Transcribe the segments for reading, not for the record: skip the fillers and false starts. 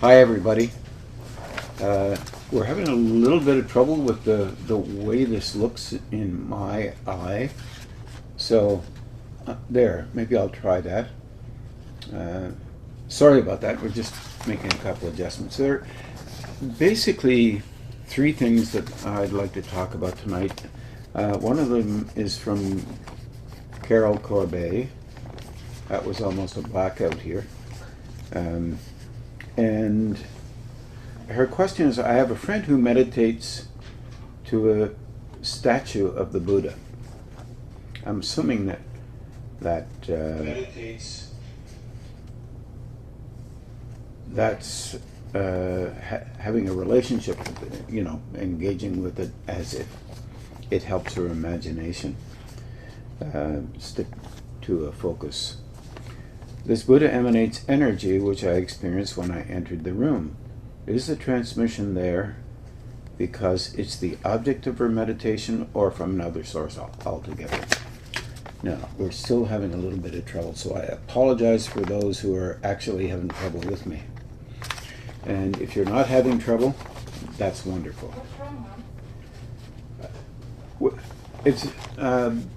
Hi everybody. We're having a little bit of trouble with the way this looks in my eye. So there, maybe I'll try that. Sorry about that, we're just making a couple adjustments. There are basically three things that I'd like to talk about tonight. One of them is from Carol Corbet. That was almost a blackout here. And her question is, I have a friend who meditates to a statue of the Buddha. I'm assuming that meditates. That's having a relationship with it, engaging with it as if it helps her imagination stick to a focus. This Buddha emanates energy which I experienced when I entered the room. Is the transmission there because it's the object of her meditation or from another source altogether? Now, we're still having a little bit of trouble, so I apologize for those who are actually having trouble with me. And if you're not having trouble, that's wonderful. What's wrong, Mom? It's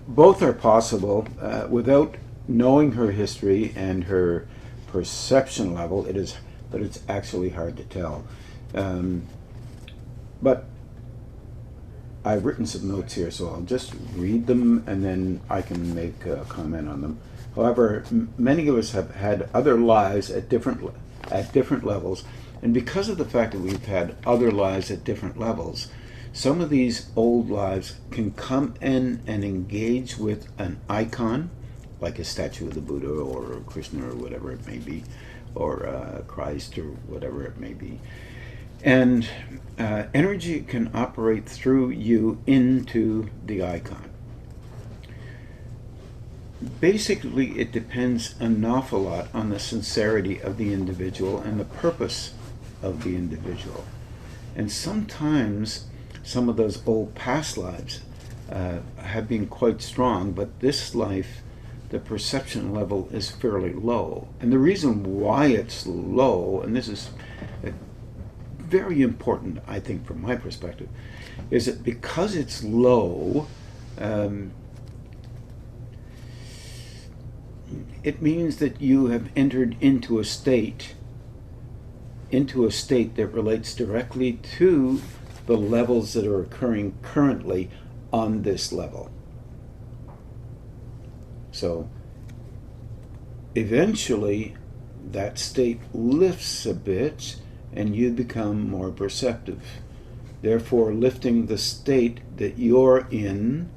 both are possible without knowing her history and her perception level. But it's actually hard to tell. But I've written some notes here, so I'll just read them and then I can make a comment on them. However, many of us have had other lives at different levels, and because of the fact that we've had other lives at different levels, some of these old lives can come in and engage with an icon, like a statue of the Buddha or Krishna or whatever it may be, or Christ or whatever it may be. And energy can operate through you into the icon. Basically, it depends an awful lot on the sincerity of the individual and the purpose of the individual. And sometimes some of those old past lives have been quite strong, but this life, the perception level is fairly low. And the reason why it's low, and this is very important, I think, from my perspective, is that because it's low, it means that you have entered into a state that relates directly to the levels that are occurring currently on this level. So eventually that state lifts a bit and you become more perceptive. Therefore, lifting the state that you're in,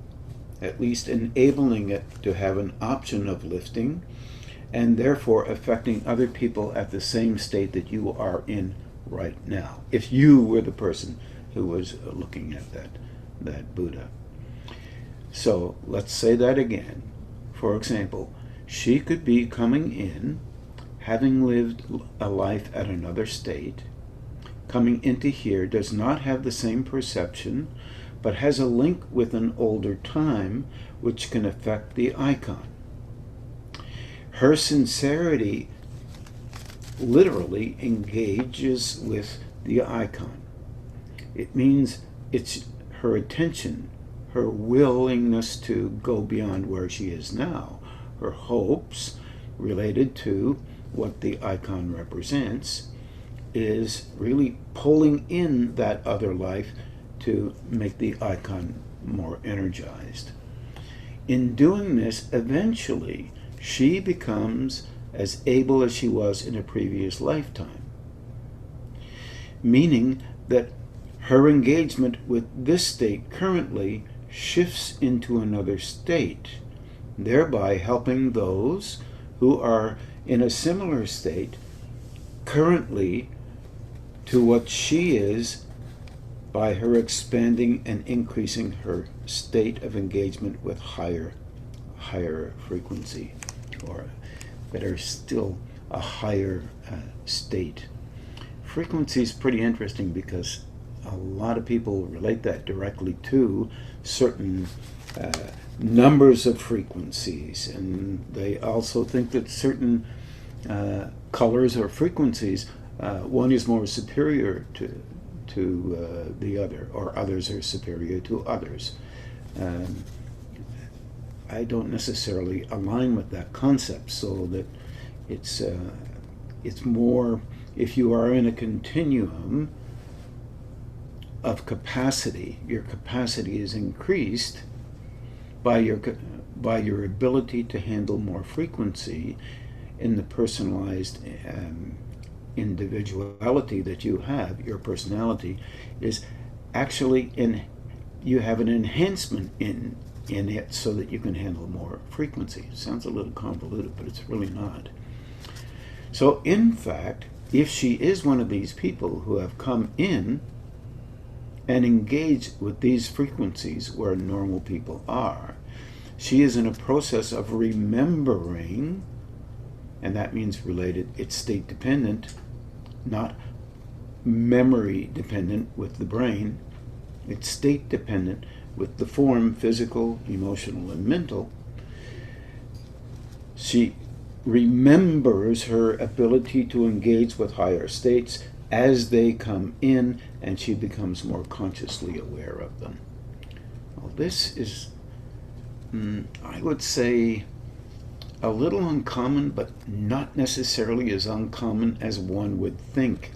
at least enabling it to have an option of lifting, and therefore affecting other people at the same state that you are in right now, if you were the person who was looking at that Buddha. So let's say that again. For example, she could be coming in, having lived a life at another state, coming into here, does not have the same perception, but has a link with an older time which can affect the icon. Her sincerity literally engages with the icon. It means it's her attention, her willingness to go beyond where she is now, her hopes related to what the icon represents, is really pulling in that other life to make the icon more energized. In doing this, eventually, she becomes as able as she was in a previous lifetime, meaning that her engagement with this state currently shifts into another state, thereby helping those who are in a similar state currently to what she is, by her expanding and increasing her state of engagement with higher frequency, or better still, a higher state. Frequency is pretty interesting because a lot of people relate that directly to certain numbers of frequencies, and they also think that certain colors or frequencies one is more superior to the other, or others are superior to others. I don't necessarily align with that concept, so that it's more, if you are in a continuum of capacity, your capacity is increased by your ability to handle more frequency in the personalized individuality that you have. Your personality is actually you have an enhancement in it, so that you can handle more frequency. Sounds a little convoluted, but it's really not. So in fact, if she is one of these people who have come in and engaged with these frequencies where normal people are, she is in a process of remembering, and that means related, it's state dependent, not memory dependent with the brain. It's state dependent with the form, physical, emotional, and mental. She remembers her ability to engage with higher states as they come in, and she becomes more consciously aware of them. Well, this is, I would say, a little uncommon, but not necessarily as uncommon as one would think.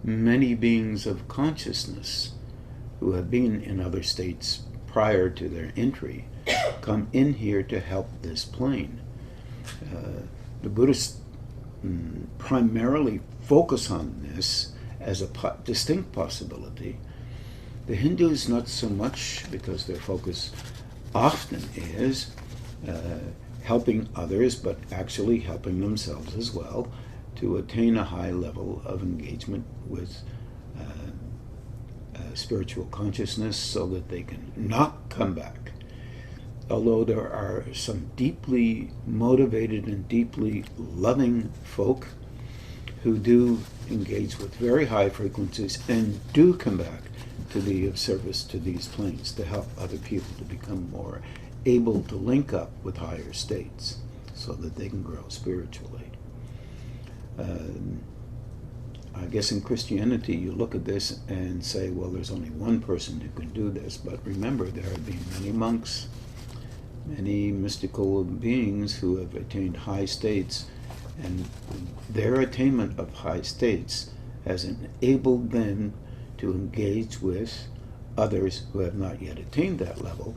Many beings of consciousness who have been in other states prior to their entry come in here to help this plane. The Buddhists primarily focus on this as a distinct possibility. The Hindus not so much, because their focus often is helping others, but actually helping themselves as well to attain a high level of engagement with spiritual consciousness, so that they can not come back. Although there are some deeply motivated and deeply loving folk who do engage with very high frequencies and do come back to be of service to these planes, to help other people to become more able to link up with higher states so that they can grow spiritually. I guess in Christianity you look at this and say, well, there's only one person who can do this, but remember, there have been many monks, many mystical beings who have attained high states, and their attainment of high states has enabled them to engage with others who have not yet attained that level,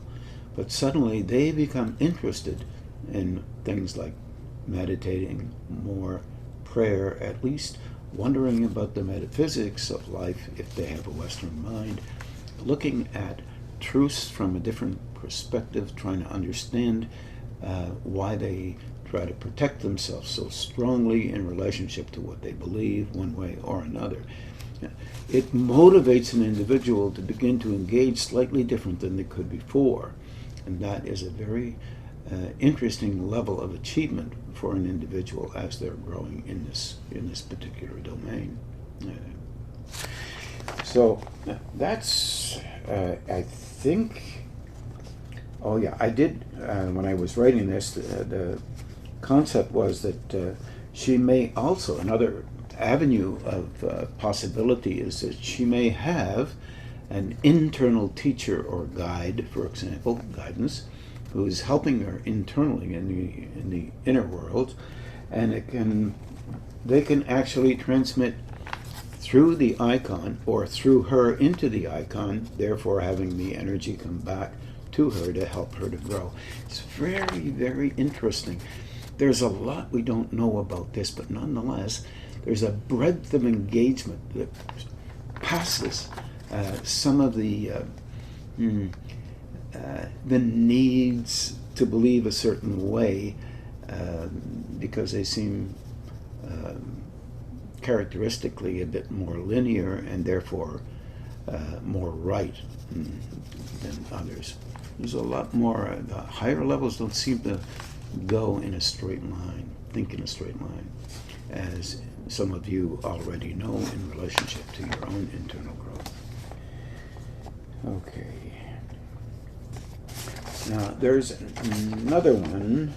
but suddenly they become interested in things like meditating more, prayer, at least wondering about the metaphysics of life if they have a Western mind, looking at truths from a different perspective, trying to understand why they try to protect themselves so strongly in relationship to what they believe one way or another. It motivates an individual to begin to engage slightly different than they could before, and that is a very interesting level of achievement for an individual as they're growing in this particular domain. So that's I think. Oh yeah, I did when I was writing this. The concept was that she may also, another avenue of possibility is that she may have an internal teacher or guide, for example, guidance, who is helping her internally in the inner world, and they can actually transmit through the icon or through her into the icon, therefore having the energy come back to her to help her to grow. It's very, very interesting. There's a lot we don't know about this, but nonetheless, there's a breadth of engagement that passes some of the needs to believe a certain way because they seem characteristically a bit more linear and therefore more right than others. There's a lot more, the higher levels don't seem to go in a straight line, think in a straight line, as some of you already know in relationship to your own internal growth. Okay. Now, there's another one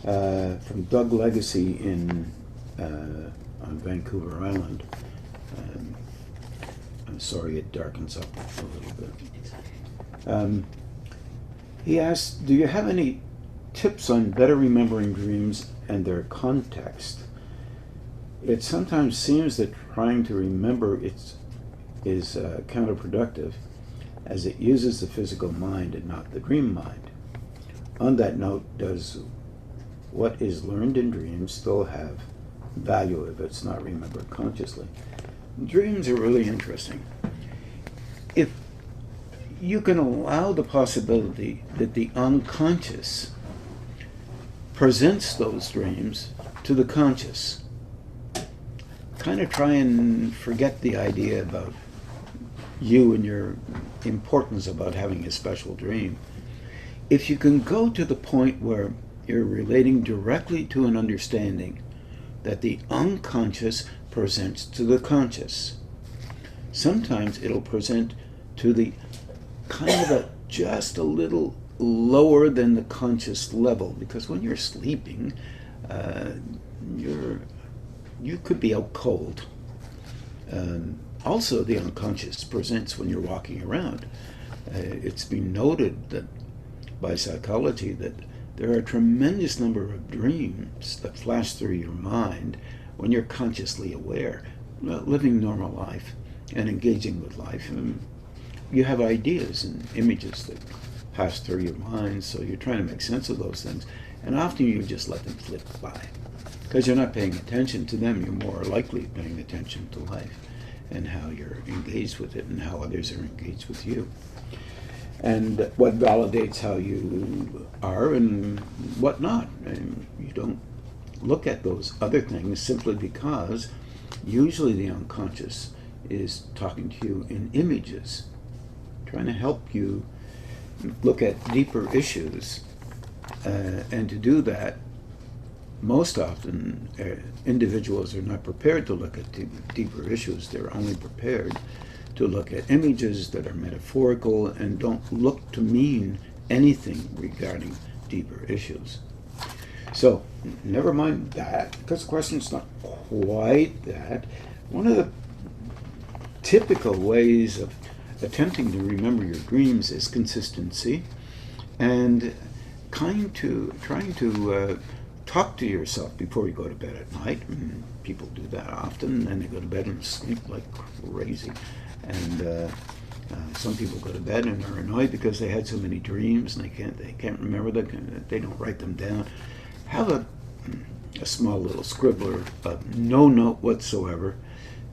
from Doug Legacy in on Vancouver Island. I'm sorry it darkens up a little bit. He asked, do you have any tips on better remembering dreams and their context? It sometimes seems that trying to remember is counterproductive, as it uses the physical mind and not the dream mind. On that note, does what is learned in dreams still have value if it's not remembered consciously? Dreams are really interesting. If you can allow the possibility that the unconscious presents those dreams to the conscious, kind of try and forget the idea about you and your importance about having a special dream. If you can go to the point where you're relating directly to an understanding that the unconscious presents to the conscious, sometimes it'll present to the kind of just a little lower than the conscious level, because when you're sleeping, you could be out cold. Also, the unconscious presents when you're walking around. It's been noted that by psychology that there are a tremendous number of dreams that flash through your mind when you're consciously aware, living normal life and engaging with life. And you have ideas and images that pass through your mind, so you're trying to make sense of those things. And often you just let them flit by. Because you're not paying attention to them, you're more likely paying attention to life and how you're engaged with it and how others are engaged with you. And what validates how you are and what not. And you don't look at those other things simply because usually the unconscious is talking to you in images, trying to help you look at deeper issues. And to do that, most often individuals are not prepared to look at deeper issues. They're only prepared to look at images that are metaphorical and don't look to mean anything regarding deeper issues. So never mind that, because the question's not quite that. One of the typical ways of attempting to remember your dreams is consistency and trying to talk to yourself before you go to bed at night. And people do that often, and they go to bed and sleep like crazy. And some people go to bed and are annoyed because they had so many dreams and they can't remember them. They don't write them down. Have a small little scribbler, no note whatsoever,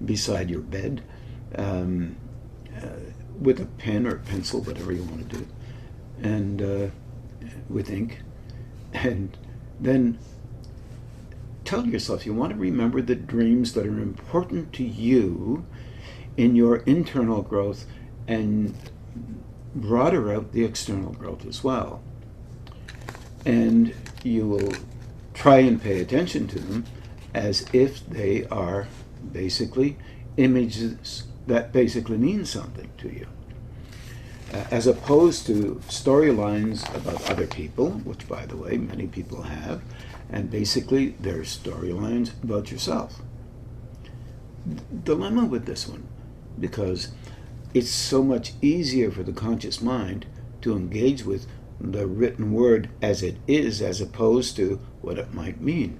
beside your bed, with a pen or pencil, whatever you want to do, and with ink, and then tell yourself you want to remember the dreams that are important to you in your internal growth and broader out the external growth as well. And you will try and pay attention to them as if they are basically images that basically mean something to you, as opposed to storylines about other people, which, by the way, many people have, and basically they're storylines about yourself. Dilemma with this one, because it's so much easier for the conscious mind to engage with the written word as it is, as opposed to what it might mean.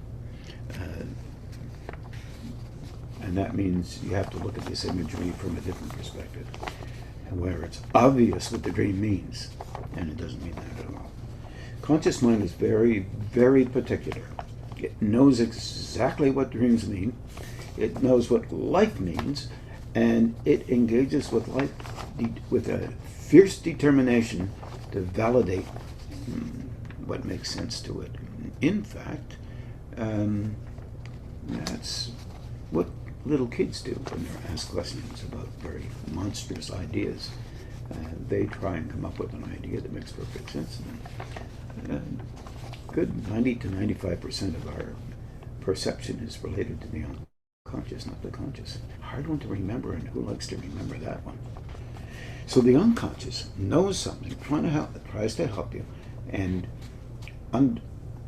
And that means you have to look at this imagery from a different perspective, where it's obvious what the dream means, and it doesn't mean that at all. Conscious mind is very, very particular. It knows exactly what dreams mean. It knows what life means, and it engages with life with a fierce determination to validate what makes sense to it. In fact, that's what little kids do when they're asked questions about very monstrous ideas. They try and come up with an idea that makes perfect sense. And good 90 to 95% of our perception is related to the unconscious, not the conscious. Hard one to remember, and who likes to remember that one? So the unconscious knows something, tries to help you, and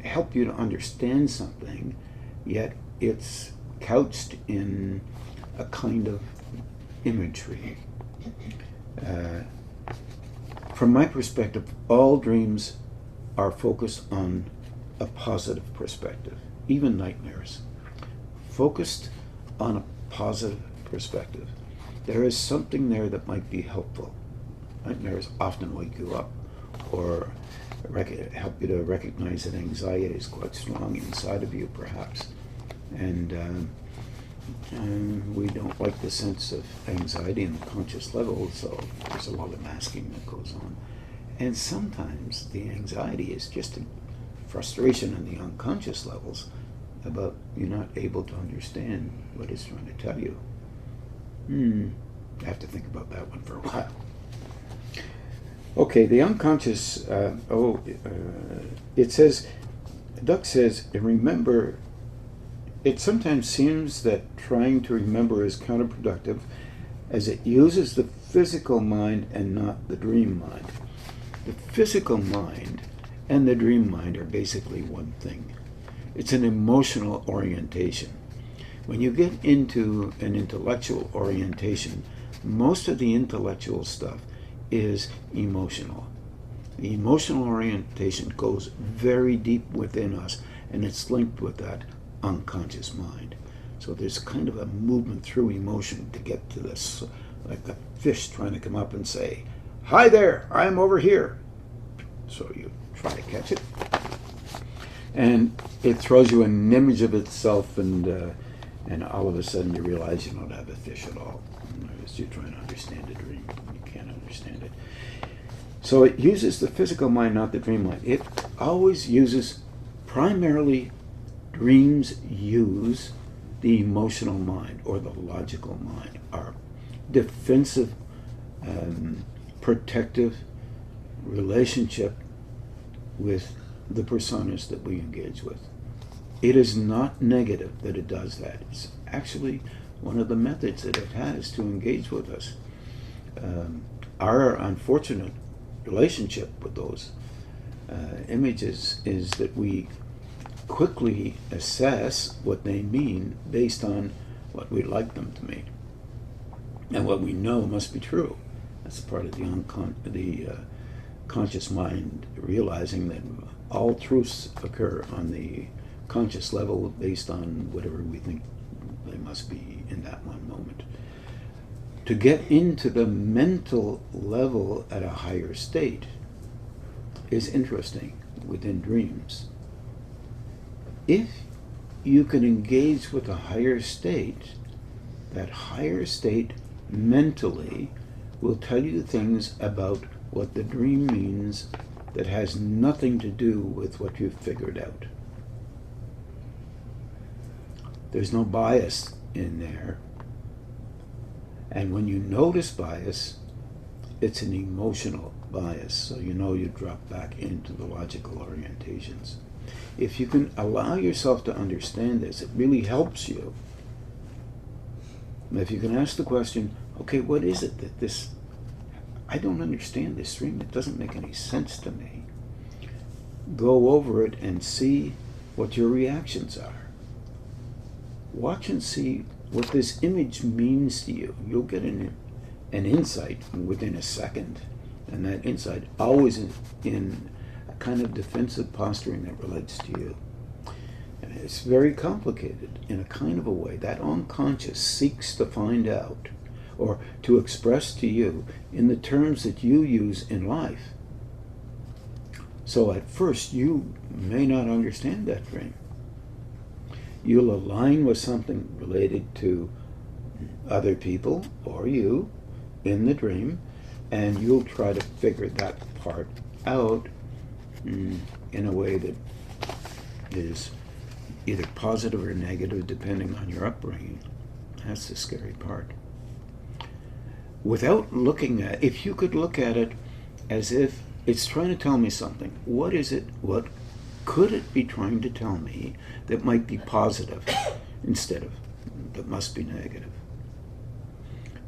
help you to understand something, yet it's couched in a kind of imagery. From my perspective, all dreams are focused on a positive perspective, even nightmares. Focused on a positive perspective. There is something there that might be helpful. Nightmares often wake you up or help you to recognize that anxiety is quite strong inside of you, perhaps. And we don't like the sense of anxiety in the conscious level, so there's a lot of masking that goes on. And sometimes the anxiety is just a frustration in the unconscious levels about you're not able to understand what it's trying to tell you. I have to think about that one for a while. Okay, the unconscious, it says, Duck says, remember, it sometimes seems that trying to remember is counterproductive as it uses the physical mind and not the dream mind. The physical mind and the dream mind are basically one thing. It's an emotional orientation. When you get into an intellectual orientation, most of the intellectual stuff is emotional. The emotional orientation goes very deep within us, and it's linked with that unconscious mind. So there's kind of a movement through emotion to get to this, like a fish trying to come up and say, "Hi there, I'm over here." So you try to catch it, and it throws you an image of itself, and all of a sudden you realize you don't have a fish at all. You're trying to understand a dream. You can't understand it. So it uses the physical mind, not the dream mind. It always uses, primarily, dreams use the emotional mind or the logical mind, our defensive, protective relationship with the personas that we engage with. It is not negative that it does that. It's actually one of the methods that it has to engage with us. Our unfortunate relationship with those images is that we quickly assess what they mean based on what we'd like them to mean and what we know must be true. That's part of the conscious mind realizing that all truths occur on the conscious level based on whatever we think they must be in that one moment. To get into the mental level at a higher state is interesting within dreams. If you can engage with a higher state, that higher state mentally will tell you things about what the dream means that has nothing to do with what you've figured out. There's no bias in there. And when you notice bias, it's an emotional bias, so you know you drop back into the logical orientations. If you can allow yourself to understand this, it really helps you. If you can ask the question, okay, what is it that this, I don't understand this dream, it doesn't make any sense to me. Go over it and see what your reactions are. Watch and see what this image means to you. You'll get an insight within a second, and that insight always in a kind of defensive posturing that relates to you. And it's very complicated in a kind of a way. That unconscious seeks to find out or to express to you in the terms that you use in life. So at first you may not understand that dream. You'll align with something related to other people or you in the dream, and you'll try to figure that part out in a way that is either positive or negative depending on your upbringing. That's the scary part. Without looking at, if you could look at it as if it's trying to tell me something, what is it, what could it be trying to tell me that might be positive instead of that must be negative?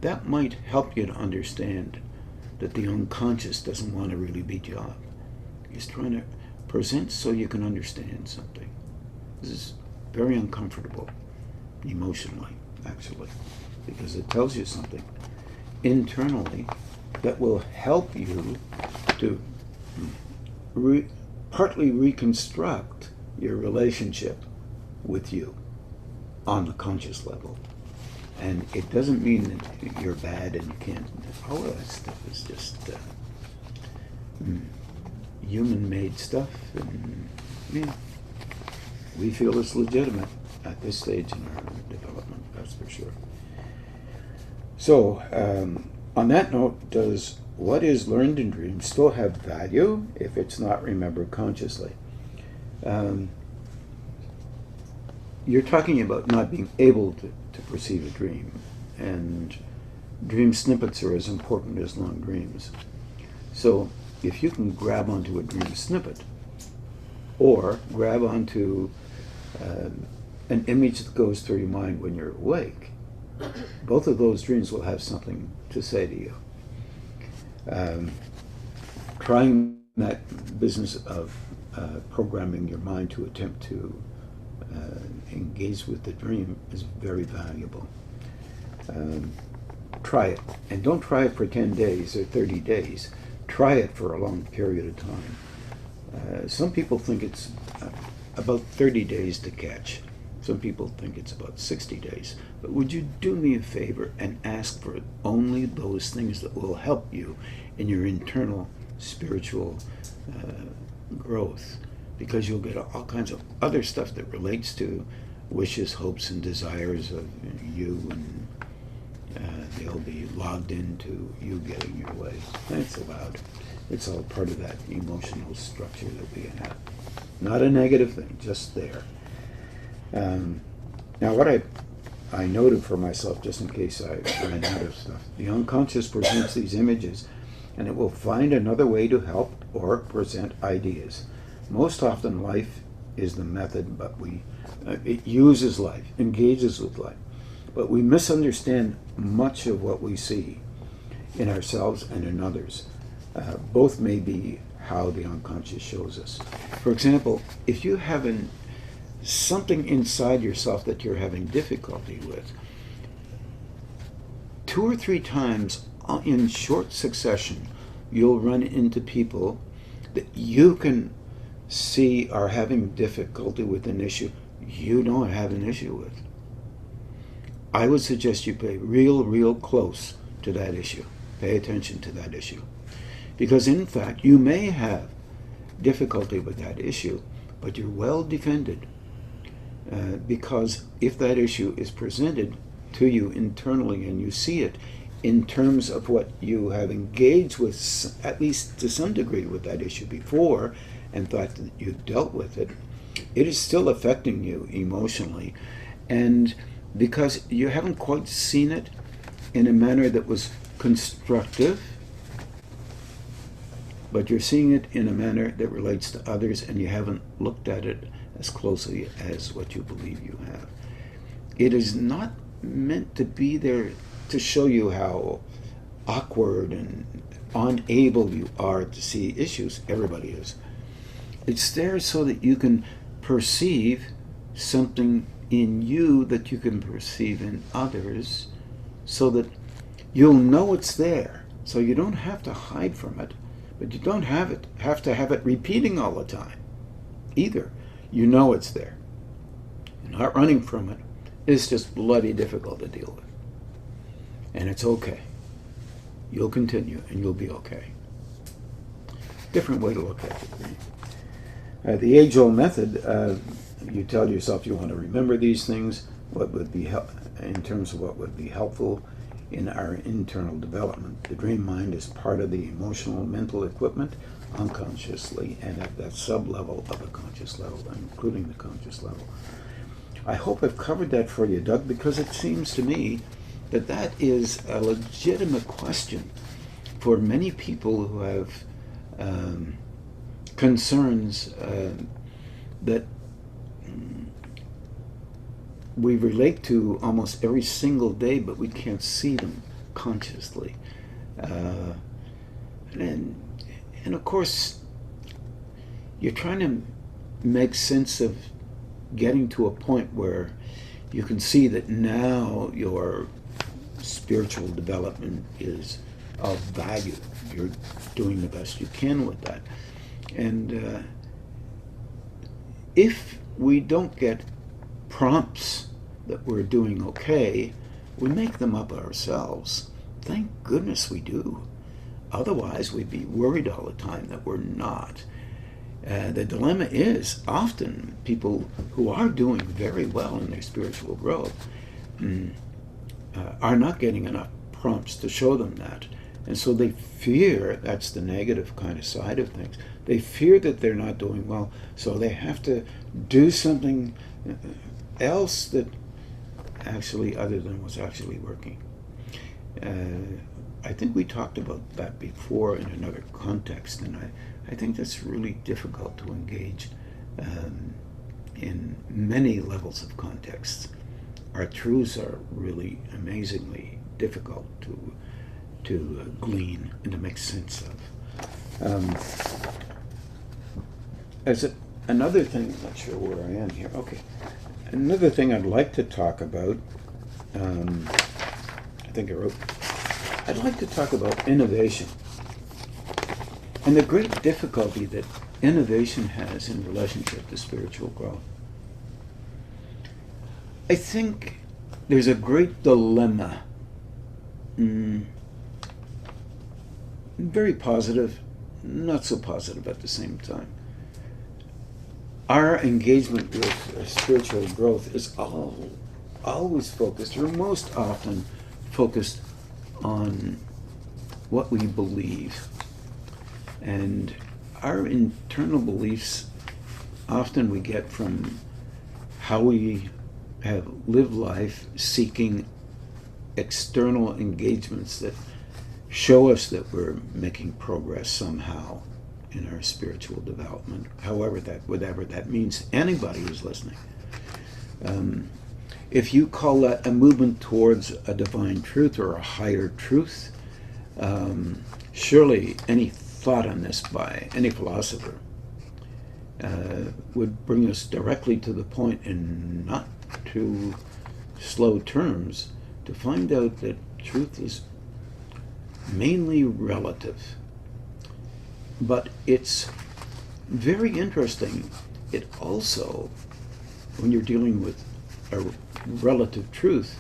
That might help you to understand that the unconscious doesn't want to really beat you up. He's trying to present so you can understand something. This is very uncomfortable. emotionally, actually, because it tells you something internally that will help you to partly reconstruct your relationship with you on the conscious level. And it doesn't mean that you're bad and you can't. All of that stuff is just human-made stuff, and yeah, we feel it's legitimate at this stage in our development, that's for sure. So, on that note, does what is learned in dreams still have value if it's not remembered consciously? You're talking about not being able to perceive a dream, and dream snippets are as important as long dreams. So if you can grab onto a dream snippet, or grab onto an image that goes through your mind when you're awake, both of those dreams will have something to say to you. Trying that business of programming your mind to attempt to engage with the dream is very valuable. Try it, and don't try it for 10 days or 30 days. Try it for a long period of time. Some people think it's about 30 days to catch. Some people think it's about 60 days. But would you do me a favor and ask for only those things that will help you in your internal spiritual growth? Because you'll get all kinds of other stuff that relates to wishes, hopes, and desires of you, and they'll be logged into you getting your way. That's allowed. It's all part of that emotional structure that we have. Not a negative thing, just there. Now, what I noted for myself, just in case I ran out of stuff, the unconscious presents these images, and it will find another way to help or present ideas. Most often, life is the method, but it uses life, engages with life. But we misunderstand much of what we see in ourselves and in others. Both may be how the unconscious shows us. For example, if you have something inside yourself that you're having difficulty with, 2 or 3 times in short succession, you'll run into people that you can see are having difficulty with an issue you don't have an issue with. I would suggest you pay real close to that issue. Pay attention to that issue. Because in fact, you may have difficulty with that issue, but you're well defended. Because if that issue is presented to you internally and you see it in terms of what you have engaged with, at least to some degree, with that issue before, and thought that you dealt with it, it is still affecting you emotionally. And because you haven't quite seen it in a manner that was constructive, but you're seeing it in a manner that relates to others, and you haven't looked at it as closely as what you believe you have. It is not meant to be there to show you how awkward and unable you are to see issues. Everybody is. It's there so that you can perceive something in you that you can perceive in others, so that you'll know it's there. So you don't have to hide from it, but you don't have to have it repeating all the time either. You know it's there. You're not running from it. It's just bloody difficult to deal with. And it's okay. You'll continue and you'll be okay. Different way to look at it. The age-old method, you tell yourself you want to remember these things, what would be in terms of what would be helpful in our internal development. The dream mind is part of the emotional mental equipment unconsciously and at that sub-level of the conscious level, including the conscious level. I hope I've covered that for you, Doug, because it seems to me that that is a legitimate question for many people who have concerns that we relate to almost every single day, but we can't see them consciously. And of course, you're trying to make sense of getting to a point where you can see that now your spiritual development is of value. You're doing the best you can with that. And if we don't get prompts that we're doing okay, we make them up ourselves. Thank goodness we do. Otherwise, we'd be worried all the time that we're not. The dilemma is often people who are doing very well in their spiritual growth are not getting enough prompts to show them that. And so they fear, that's the negative kind of side of things, they fear that they're not doing well, so they have to do something else that actually, other than what's actually working. I think we talked about that before in another context, and I think that's really difficult to engage in many levels of context. Our truths are really amazingly difficult to glean and to make sense of. Another thing, I'm not sure where I am here. Okay, another thing I'd like to talk about. I think I wrote. I'd like to talk about innovation and the great difficulty that innovation has in relationship to spiritual growth. I think there's a great dilemma. Very positive, not so positive at the same time. Our engagement with spiritual growth is always focused, or most often focused, on what we believe. And our internal beliefs often we get from how we have lived life, seeking external engagements that show us that we're making progress somehow in our spiritual development, whatever that means. Anybody who's listening. If you call that a movement towards a divine truth or a higher truth, surely any thought on this by any philosopher would bring us directly to the point, in not too slow terms, to find out that truth is mainly relative. But it's very interesting. It also, when you're dealing with a relative truth,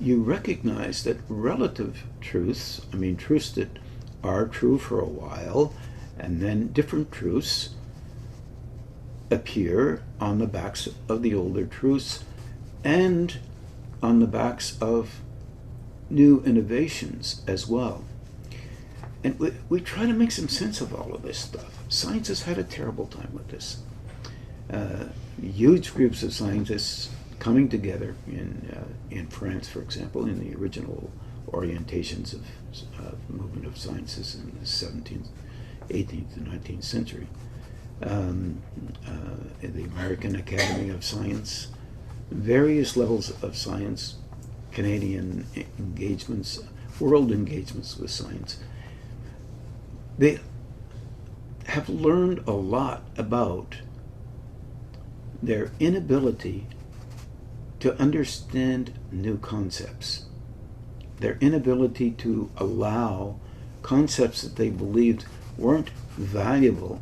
you recognize that relative truths, truths that are true for a while, and then different truths appear on the backs of the older truths and on the backs of new innovations as well. And we try to make some sense of all of this stuff. Science has had a terrible time with this. Huge groups of scientists coming together in France, for example, in the original orientations of movement of sciences in the 17th, 18th, and 19th century. In the American Academy of Science, various levels of science, Canadian engagements, world engagements with science. They have learned a lot about their inability to understand new concepts, their inability to allow concepts that they believed weren't valuable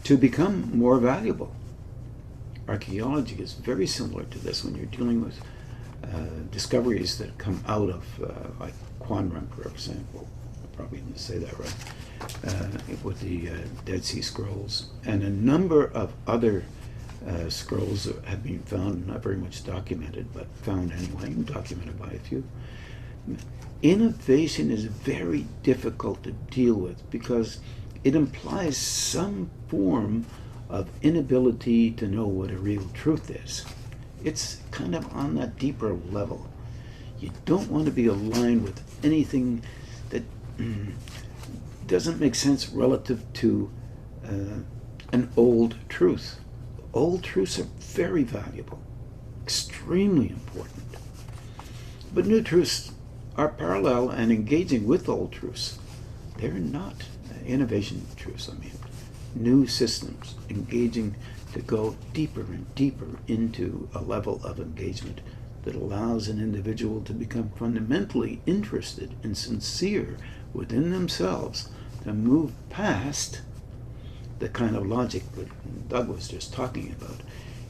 to become more valuable. Archaeology is very similar to this when you're dealing with discoveries that come out of, like Qumran, for example. I probably didn't say that right. With the Dead Sea Scrolls, and a number of other scrolls that have been found, not very much documented, but found anyway, documented by a few. Innovation is very difficult to deal with because it implies some form of inability to know what a real truth is. It's kind of on that deeper level. You don't want to be aligned with anything that doesn't make sense relative to an old truth. Old truths are very valuable, extremely important. But new truths are parallel and engaging with old truths. They're not innovation truths, new systems engaging to go deeper and deeper into a level of engagement that allows an individual to become fundamentally interested and sincere within themselves, to move past the kind of logic that Doug was just talking about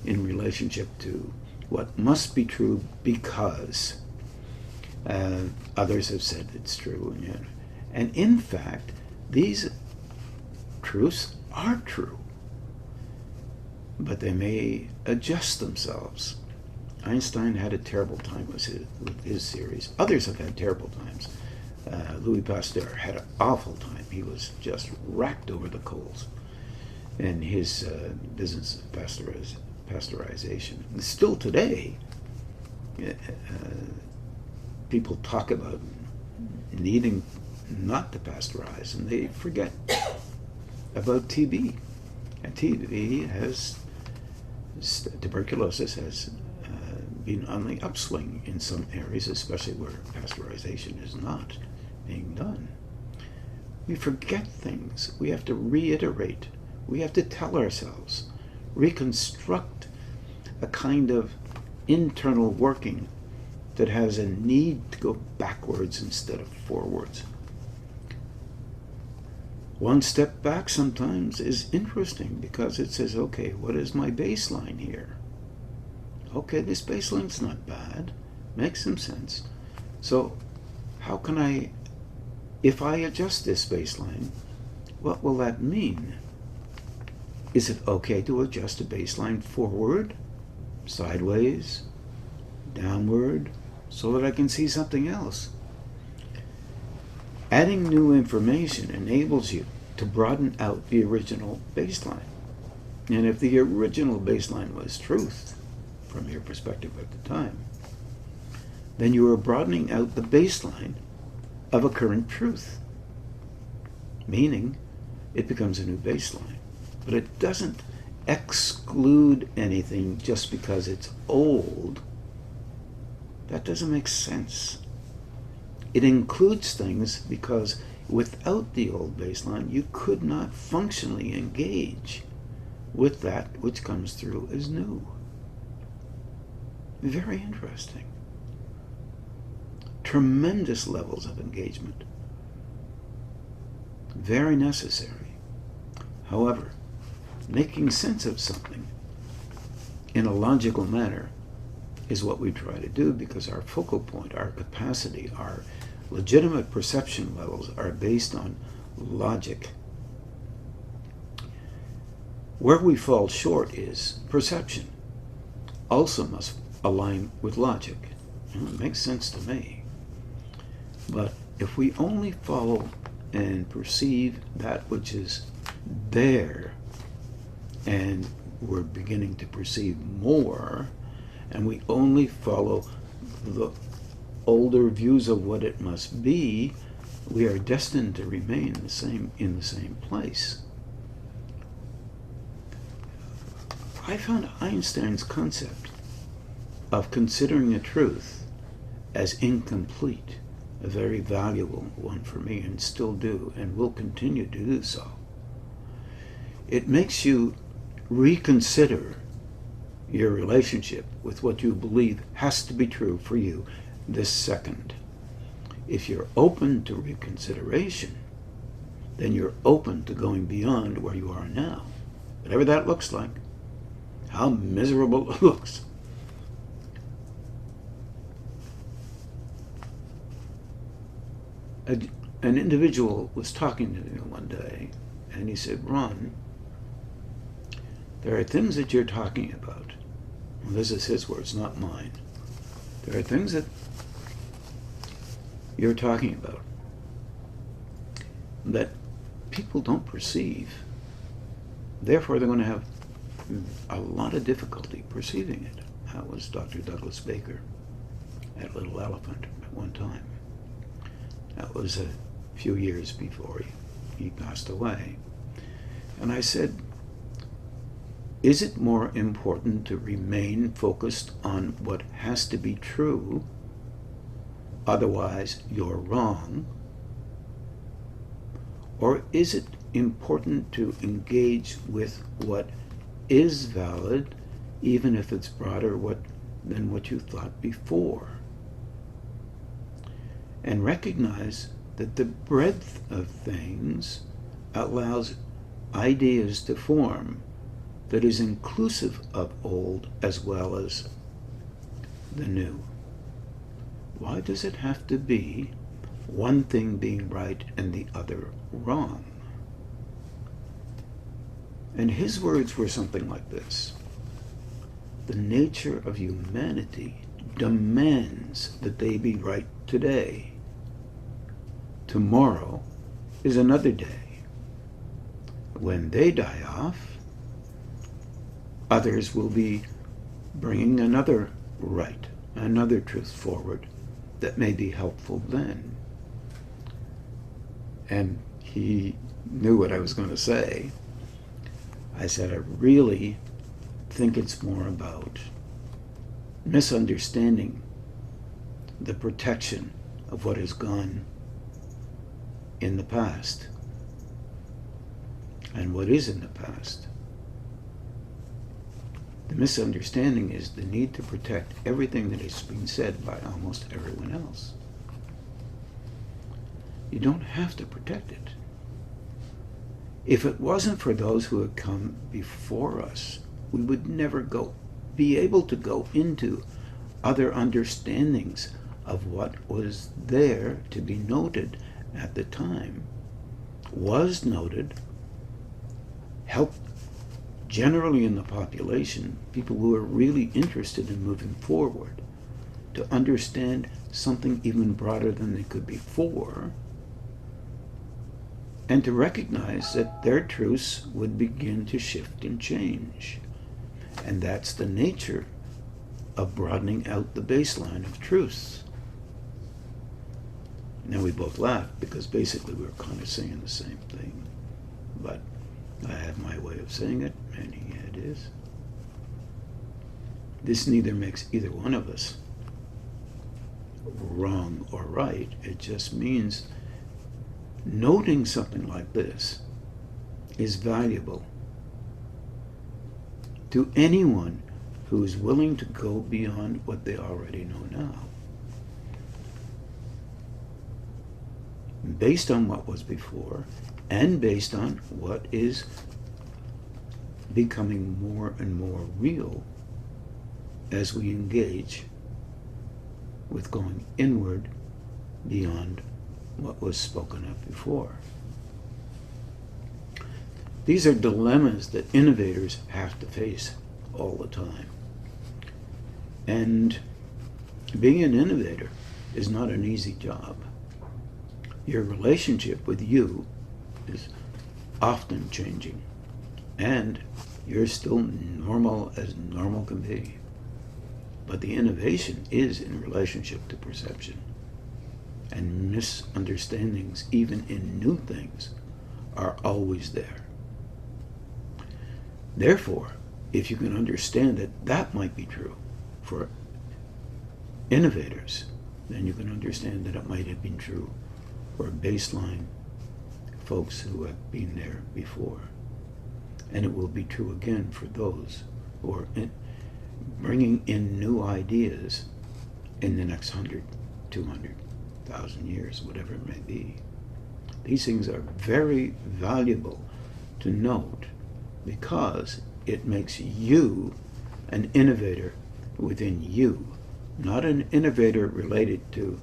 in relationship to what must be true because others have said it's true. And in fact, these truths are true, but they may adjust themselves. Einstein had a terrible time with his theories. Others have had terrible times. Louis Pasteur had an awful time. He was just racked over the coals in his business of pasteurization. And still today, people talk about needing not to pasteurize, and they forget about TB. And TB has, tuberculosis has been on the upswing in some areas, especially where pasteurization is not being done. We forget things. We have to reiterate. We have to tell ourselves, reconstruct a kind of internal working that has a need to go backwards instead of forwards. One step back sometimes is interesting because it says, okay, what is my baseline here? Okay, this baseline's not bad, makes some sense. So how can I, if I adjust this baseline, what will that mean? Is it okay to adjust a baseline forward, sideways, downward, so that I can see something else? Adding new information enables you to broaden out the original baseline. And if the original baseline was truth, from your perspective at the time, then you are broadening out the baseline of a current truth, meaning it becomes a new baseline. But it doesn't exclude anything just because it's old. That doesn't make sense. It includes things because without the old baseline, you could not functionally engage with that which comes through as new. Very interesting. Tremendous levels of engagement. Very necessary. However, making sense of something in a logical manner is what we try to do, because our focal point, our capacity, our legitimate perception levels are based on logic. Where we fall short is perception. Also must align with logic. It makes sense to me. But if we only follow and perceive that which is there, and we're beginning to perceive more, and we only follow the older views of what it must be, we are destined to remain in the same place. I found Einstein's concept of considering a truth as incomplete a very valuable one for me, and still do, and will continue to do so. It makes you reconsider your relationship with what you believe has to be true for you this second. If you're open to reconsideration, then you're open to going beyond where you are now, whatever that looks like, how miserable it looks. An individual was talking to me one day, and he said, Ron, there are things that you're talking about. Well, this is his words, not mine. There are things that you're talking about that people don't perceive. Therefore, they're going to have a lot of difficulty perceiving it. That was Dr. Douglas Baker at Little Elephant at one time. That was a few years before he passed away. And I said, is it more important to remain focused on what has to be true, otherwise you're wrong, or is it important to engage with what is valid, even if it's broader than what you thought before. And recognize that the breadth of things allows ideas to form that is inclusive of old as well as the new. Why does it have to be one thing being right and the other wrong? And his words were something like this: the nature of humanity demands that they be right today. Tomorrow is another day. When they die off, others will be bringing another right, another truth forward that may be helpful then. And he knew what I was going to say. I said, I really think it's more about misunderstanding the protection of what has gone in the past and what is in the past. The misunderstanding is the need to protect everything that has been said by almost everyone else. You don't have to protect it. If it wasn't for those who had come before us, we would never be able to go into other understandings of what was there to be noted at the time, was noted, helped generally in the population, people who are really interested in moving forward, to understand something even broader than they could before, and to recognize that their truths would begin to shift and change. And that's the nature of broadening out the baseline of truths. Now we both laughed because basically we were kind of saying the same thing. But I have my way of saying it, and he had his. This neither makes either one of us wrong or right. It just means noting something like this is valuable to anyone who is willing to go beyond what they already know now. Based on what was before, and based on what is becoming more and more real as we engage with going inward beyond what was spoken of before. These are dilemmas that innovators have to face all the time. And being an innovator is not an easy job. Your relationship with you is often changing, and you're still normal as normal can be. But the innovation is in relationship to perception. And misunderstandings, even in new things, are always there. Therefore, if you can understand that that might be true for innovators, then you can understand that it might have been true for baseline folks who have been there before. And it will be true again for those who are bringing in new ideas in the next 100, 200,000 years, whatever it may be. These things are very valuable to note because it makes you an innovator within you, not an innovator related to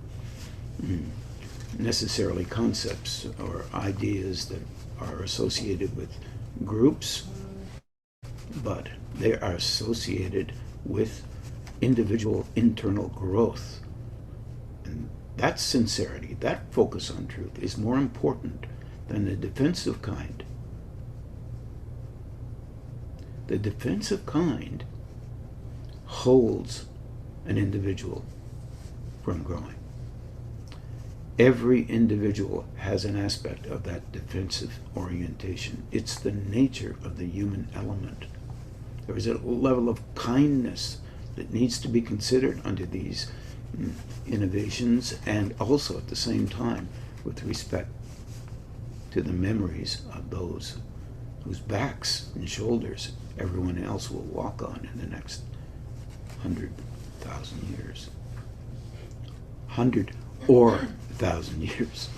necessarily concepts or ideas that are associated with groups, but they are associated with individual internal growth. And that sincerity, that focus on truth, is more important than the defensive kind. The defensive kind holds an individual from growing. Every individual has an aspect of that defensive orientation. It's the nature of the human element. There is a level of kindness that needs to be considered under these innovations, and also at the same time with respect to the memories of those whose backs and shoulders everyone else will walk on in the next 100,000 years. 100 or 1,000 years.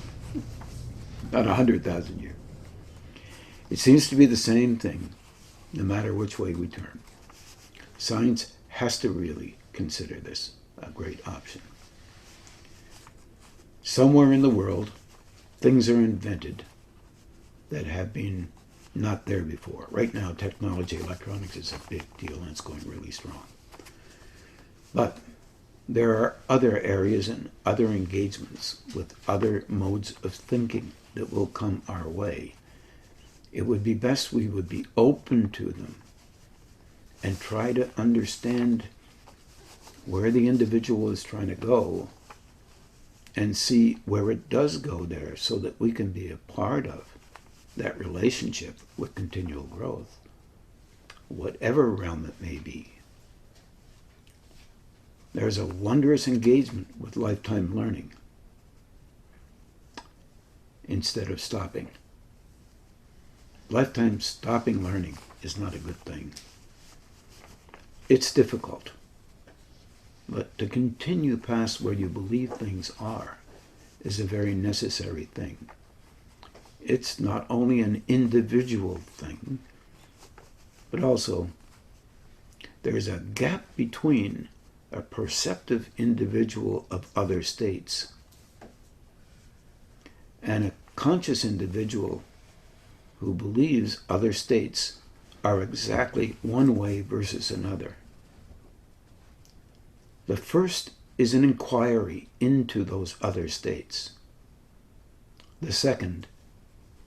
Not 100,000 years. It seems to be the same thing, no matter which way we turn. Science has to really consider this a great option. Somewhere in the world, things are invented that have been not there before. Right now, technology, electronics is a big deal, and it's going really strong. But there are other areas and other engagements with other modes of thinking that will come our way. It would be best we would be open to them and try to understand where the individual is trying to go and see where it does go there so that we can be a part of that relationship with continual growth, whatever realm it may be. There's a wondrous engagement with lifetime learning instead of stopping. Lifetime stopping learning is not a good thing. It's difficult. But to continue past where you believe things are is a very necessary thing. It's not only an individual thing, but also there's a gap between a perceptive individual of other states and a conscious individual who believes other states are exactly one way versus another. The first is an inquiry into those other states. The second,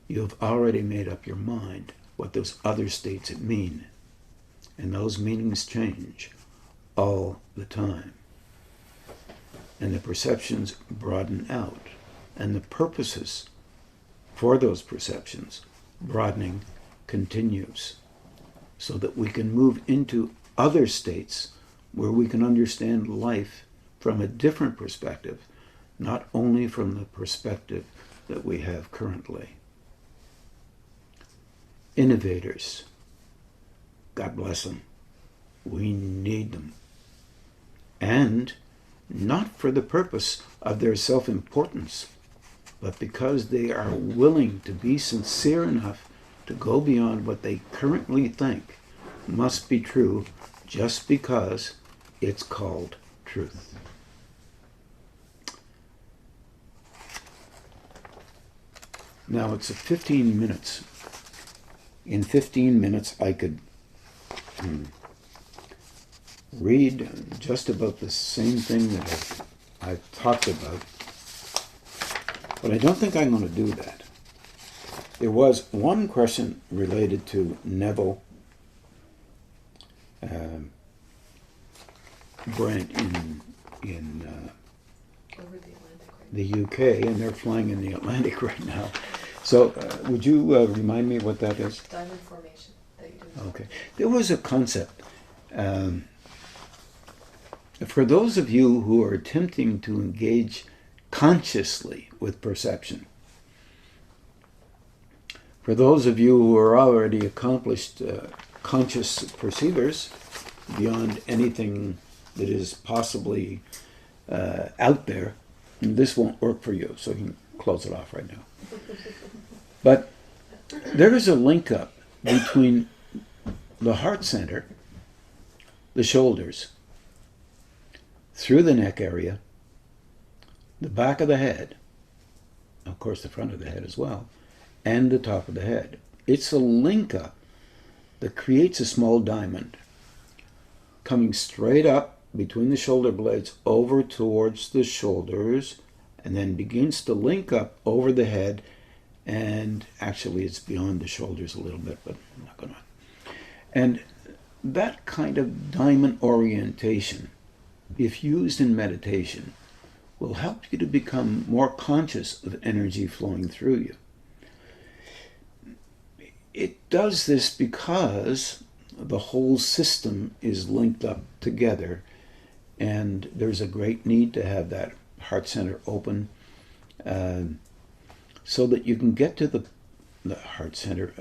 you have already made up your mind what those other states mean, and those meanings change all the time. And the perceptions broaden out, and the purposes for those perceptions broadening continues, so that we can move into other states where we can understand life from a different perspective, not only from the perspective that we have currently. Innovators, God bless them. We need them. And not for the purpose of their self-importance, but because they are willing to be sincere enough to go beyond what they currently think must be true just because it's called truth. Now it's 15 minutes. In 15 minutes I could read just about the same thing that I've talked about, but I don't think I'm going to do that. There was one question related to Neville Brent in Over the Atlantic right the UK, and they're flying in the Atlantic right now. So would you remind me what that is? Diamond formation that you didn't. Okay. There was a concept. For those of you who are attempting to engage consciously with perception, for those of you who are already accomplished conscious perceivers beyond anything that is possibly out there, this won't work for you, so you can close it off right now. But there is a link up between the heart center, the shoulders, through the neck area, the back of the head, of course the front of the head as well, and the top of the head. It's a link up that creates a small diamond coming straight up between the shoulder blades over towards the shoulders, and then begins to link up over the head, and actually it's beyond the shoulders a little bit, but I'm not going to. And that kind of diamond orientation, if used in meditation, will help you to become more conscious of energy flowing through you. It does this because the whole system is linked up together, and there's a great need to have that heart center open so that you can get to the heart center,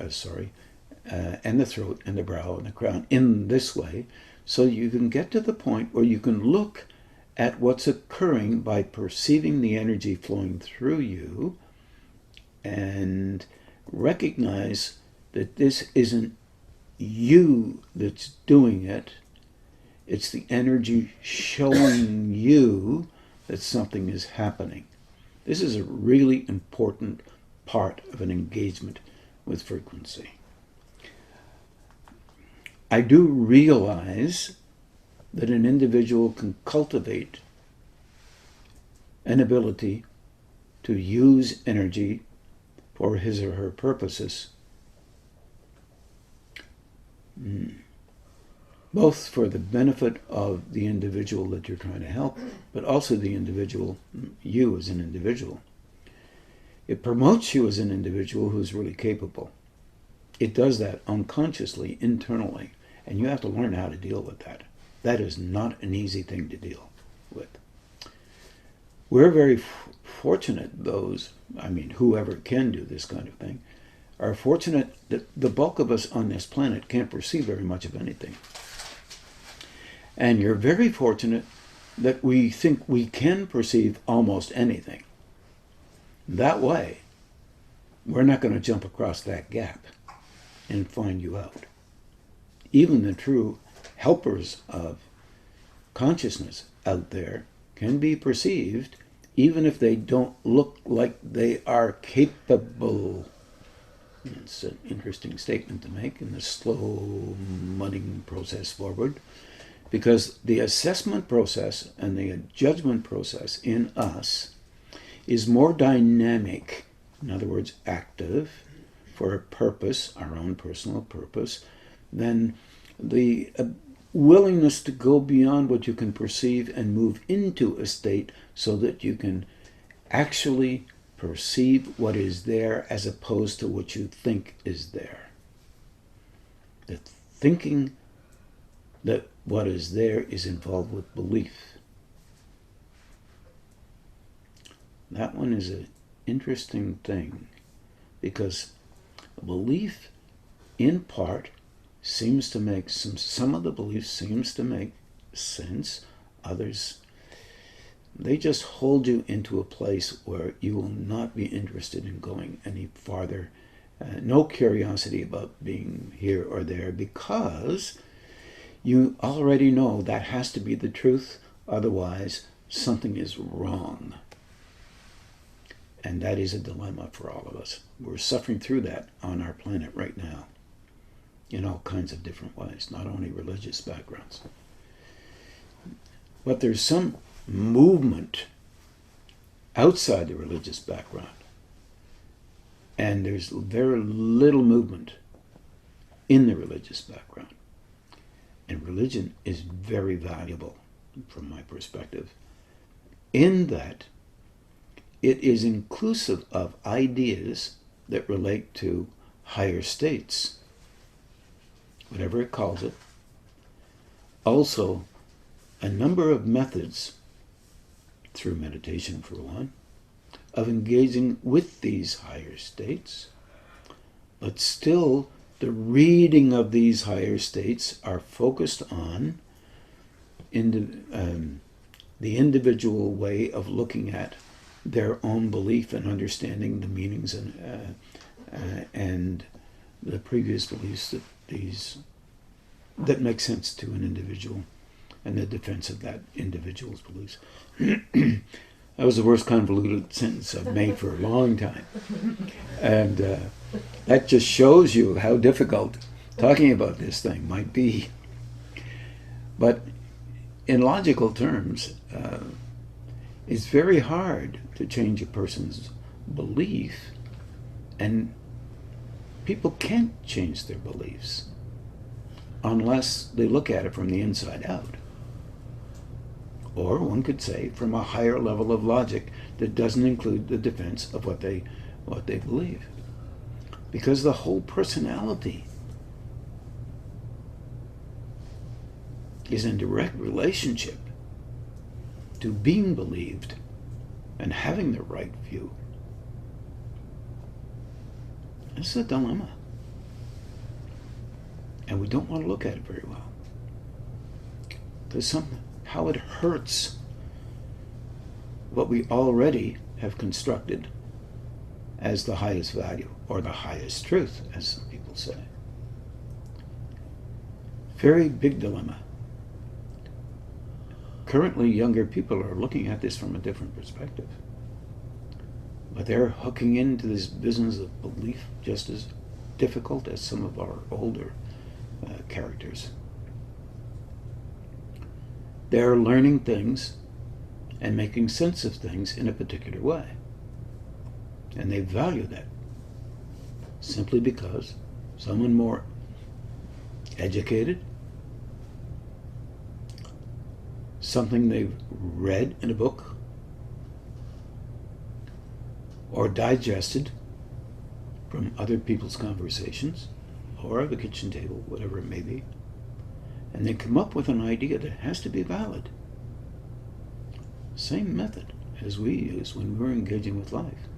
and the throat and the brow and the crown in this way, so you can get to the point where you can look at what's occurring by perceiving the energy flowing through you and recognize that this isn't you that's doing it. It's the energy showing you that something is happening. This is a really important part of an engagement with frequency. I do realize that an individual can cultivate an ability to use energy for his or her purposes, both for the benefit of the individual that you're trying to help, but also the individual, you as an individual. It promotes you as an individual who's really capable. It does that unconsciously, internally, and you have to learn how to deal with that. That is not an easy thing to deal with. We're very fortunate, whoever can do this kind of thing, are fortunate that the bulk of us on this planet can't perceive very much of anything. And you're very fortunate that we think we can perceive almost anything. That way, we're not going to jump across that gap and find you out. Even the true helpers of consciousness out there can be perceived even if they don't look like they are capable. It's an interesting statement to make in the slow mudding process forward, because the assessment process and the judgment process in us is more dynamic, in other words, active, for a purpose, our own personal purpose, than the willingness to go beyond what you can perceive and move into a state so that you can actually perceive what is there as opposed to what you think is there. The thinking that what is there is involved with belief. That one is an interesting thing, because belief, in part, seems to make some of the beliefs seems to make sense. Others, they just hold you into a place where you will not be interested in going any farther. No curiosity about being here or there, because you already know that has to be the truth. Otherwise, something is wrong. And that is a dilemma for all of us. We're suffering through that on our planet right now, in all kinds of different ways, not only religious backgrounds. But there's some movement outside the religious background, and there's very little movement in the religious background. And religion is very valuable from my perspective, in that it is inclusive of ideas that relate to higher states, whatever it calls it. Also, a number of methods, through meditation for one, of engaging with these higher states, but still the reading of these higher states are focused on the individual way of looking at their own belief and understanding the meanings and the previous beliefs that make sense to an individual, and the defense of that individual's beliefs. That was the worst convoluted sentence I've made for a long time. And that just shows you how difficult talking about this thing might be. But in logical terms, it's very hard to change a person's belief, and people can't change their beliefs unless they look at it from the inside out. Or one could say from a higher level of logic that doesn't include the defense of what they believe. Because the whole personality is in direct relationship to being believed and having the right view. It's a dilemma. And we don't want to look at it very well. There's how it hurts what we already have constructed as the highest value, or the highest truth, as some people say. Very big dilemma. Currently, younger people are looking at this from a different perspective. But they're hooking into this business of belief just as difficult as some of our older characters. They're learning things and making sense of things in a particular way. And they value that simply because someone more educated, something they've read in a book or digested from other people's conversations or the kitchen table, whatever it may be, and they come up with an idea that has to be valid. Same method as we use when we're engaging with life.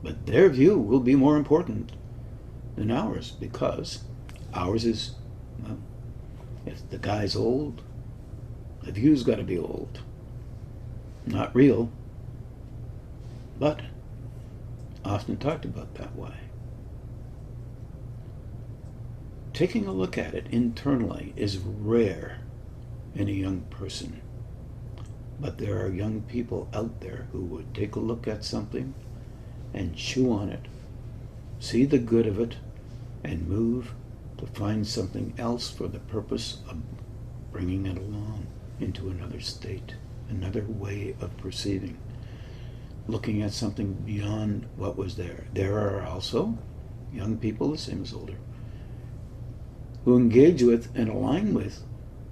But their view will be more important than ours, because ours is, well, if the guy's old, the view's got to be old. Not real, but often talked about that way. Taking a look at it internally is rare in a young person. But there are young people out there who would take a look at something and chew on it, see the good of it, and move to find something else for the purpose of bringing it along into another state, another way of perceiving, looking at something beyond what was there. There are also young people, the same as older, who engage with and align with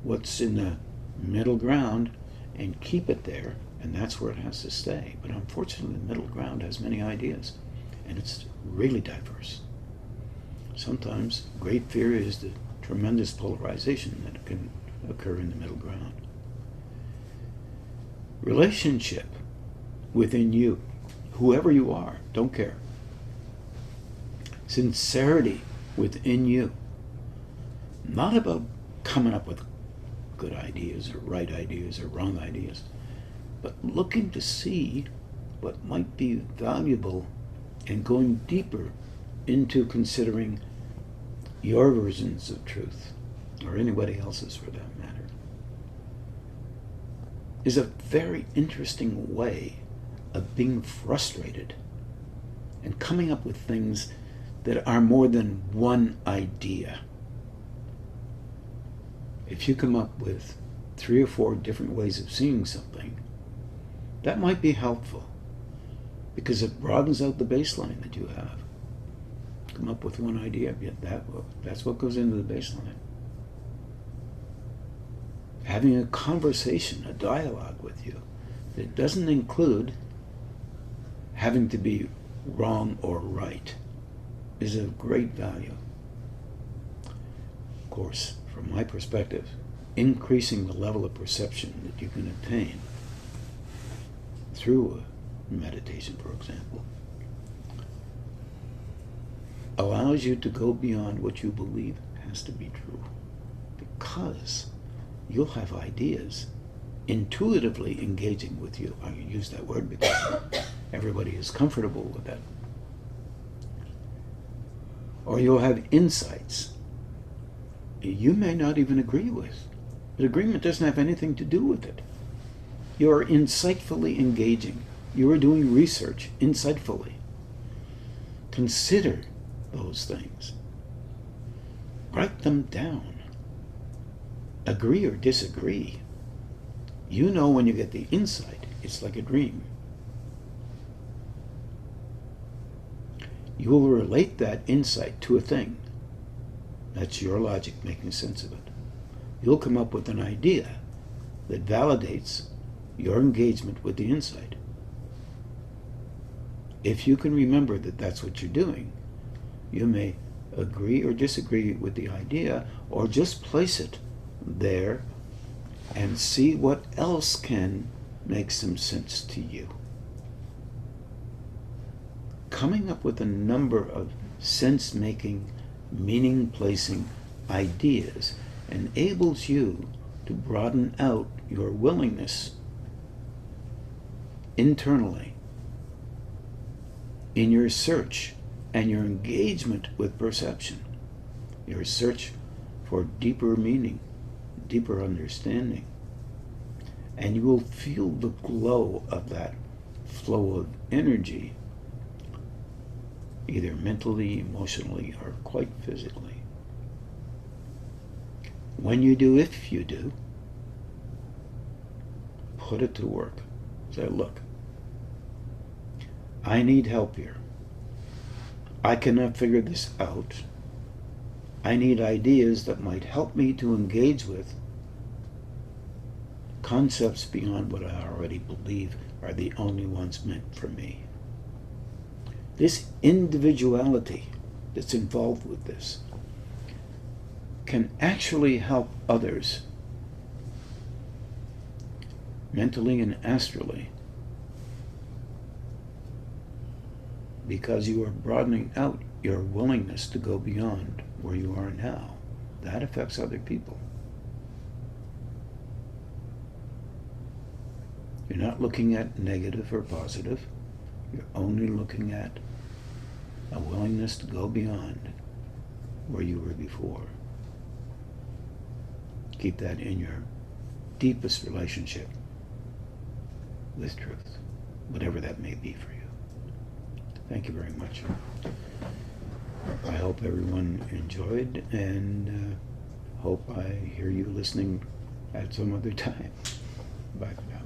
what's in the middle ground and keep it there, and that's where it has to stay. But unfortunately, the middle ground has many ideas, and it's really diverse. Sometimes great fear is the tremendous polarization that can occur in the middle ground. Relationship within you, whoever you are, don't care. Sincerity within you, not about coming up with good ideas or right ideas or wrong ideas, but looking to see what might be valuable and going deeper into considering your versions of truth, or anybody else's for that matter, is a very interesting way of being frustrated and coming up with things that are more than one idea. If you come up with 3 or 4 different ways of seeing something, that might be helpful because it broadens out the baseline that you have. Come up with one idea, yet that's what goes into the baseline. Having a conversation, a dialogue with you that doesn't include having to be wrong or right is of great value. Of course, from my perspective, increasing the level of perception that you can obtain through a meditation, for example, allows you to go beyond what you believe has to be true, because you'll have ideas intuitively engaging with you. I use that word because everybody is comfortable with that. Or you'll have insights you may not even agree with. But agreement doesn't have anything to do with it. You are insightfully engaging. You are doing research insightfully. Consider those things. Write them down. Agree or disagree. You know when you get the insight, it's like a dream. You will relate that insight to a thing. That's your logic making sense of it. You'll come up with an idea that validates your engagement with the insight. If you can remember that that's what you're doing, you may agree or disagree with the idea, or just place it there and see what else can make some sense to you. Coming up with a number of sense-making, meaning-placing ideas enables you to broaden out your willingness internally in your search and your engagement with perception, your search for deeper meaning, deeper understanding. And you will feel the glow of that flow of energy, either mentally, emotionally, or quite physically. When you do, if you do, put it to work. Say, look, I need help here. I cannot figure this out. I need ideas that might help me to engage with concepts beyond what I already believe are the only ones meant for me. This individuality that's involved with this can actually help others mentally and astrally, because you are broadening out your willingness to go beyond where you are now. That affects other people. You're not looking at negative or positive. You're only looking at a willingness to go beyond where you were before. Keep that in your deepest relationship with truth, whatever that may be for you. Thank you very much. I hope everyone enjoyed, and hope I hear you listening at some other time. Bye for now.